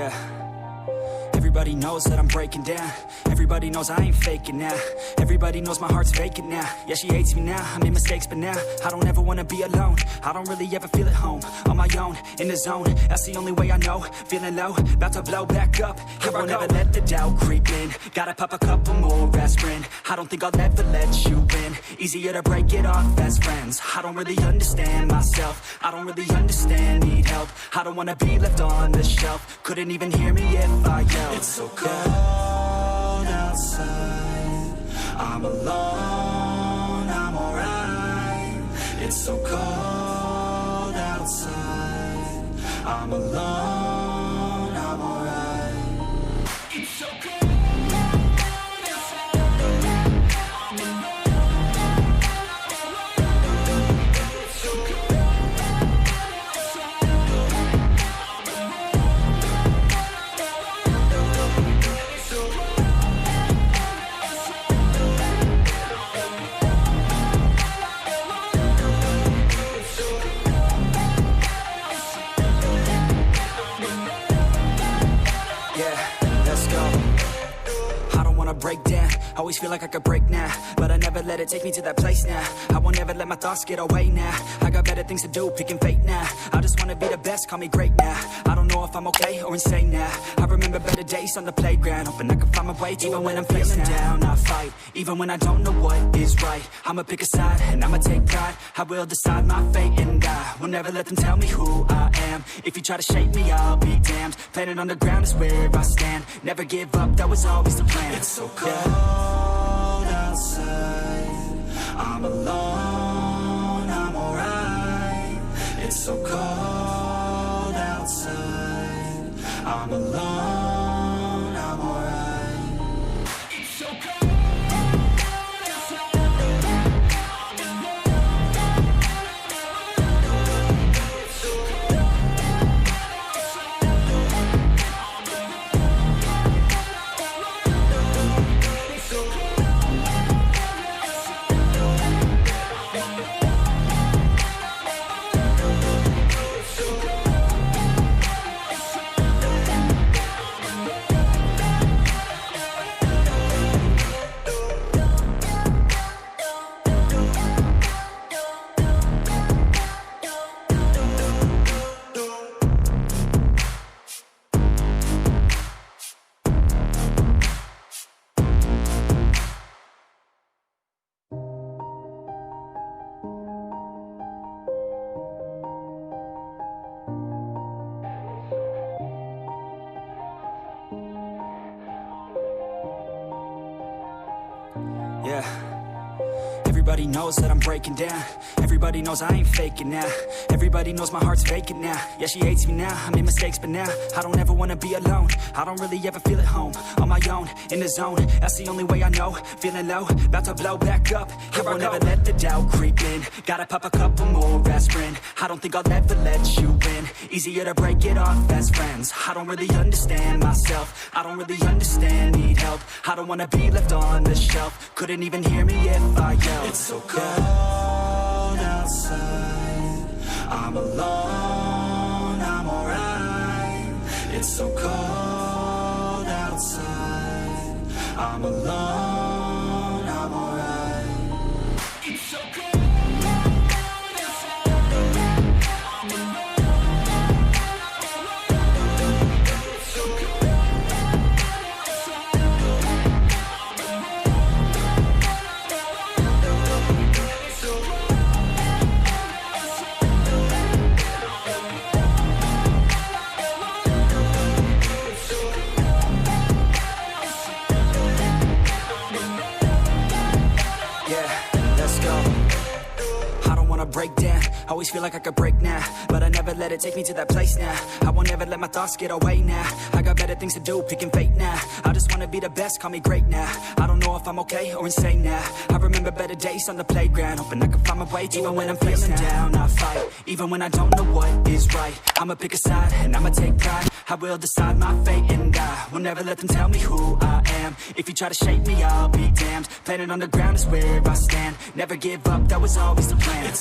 Yeah. Everybody knows that I'm breaking down. Everybody knows I ain't faking now. Everybody knows my heart's vacant now. Yeah, she hates me now, I made mistakes but now I don't ever wanna be alone. I don't really ever feel at home. On my own, in the zone, that's the only way I know. Feeling low, about to blow back up. Here I won't ever let the doubt creep in. Gotta pop a couple more aspirin. I don't think I'll ever let you in. Easier to break it off as friends. I don't really understand myself. I don't really understand, need help. I don't wanna be left on the shelf. Couldn't even hear me if I yelled. It's so cold outside, I'm alone, I'm alright. It's so cold outside, I'm alone, I'm alright. It's so cold outside, I'm alone, it's so cold outside, break down, always feel like I could break now, but I never let it take me to that place now. I won't ever let my thoughts get away now. I got better things to do, picking fate now. I just wanna be the best, call me great now. I don't know if I'm okay or insane now. I remember better days on the playground, hoping I can find my way even when I'm feeling down. I fight, even when I don't know what is right. I'ma pick a side and I'ma take pride. I will decide my fate and I will never let them tell me who I am. If you try to shape me, I'll be damned. Planet on the ground is where I stand. Never give up, that was always the plan. It's so cold outside, I'm alone, I'm alright. It's so cold outside, I'm alone, I'm alright. It's so cold outside, I'm alone, it's so cold outside, I'm Yeah. Everybody knows that I'm breaking down. Everybody knows I ain't faking now. Everybody knows my heart's vacant now. Yeah, she hates me now, I made mistakes but now I don't ever wanna be alone. I don't really ever feel at home. On my own, in the zone, that's the only way I know. Feeling low, about to blow back up. Here I won't ever let the doubt creep in. Gotta pop a couple more aspirin. I don't think I'll ever let you in. Easier to break it off as friends. I don't really understand myself. I don't really understand, need help. I don't wanna be left on the shelf. Couldn't even hear me if I yelled. It's so cold outside, I'm alone, I'm alright. It's so cold outside, I'm alone, I'm alright. It's so cold outside, I'm alone, it's so cold outside, I'm alone. Break down, always feel like I could break now, but I never let it take me to that place now. I won't ever let my thoughts get away now. I got better things to do, picking fate now. I just wanna be the best, call me great now. I don't know if I'm okay or insane now. I remember better days on the playground, hoping I can find my way even when I'm feeling down. I fight, even when I don't know what is right. I'ma pick a side and I'ma take pride. I will decide my fate and I will never let them tell me who I am. If you try to shape me, I'll be damned. Planet on the ground is where I stand. Never give up, that was always the plan.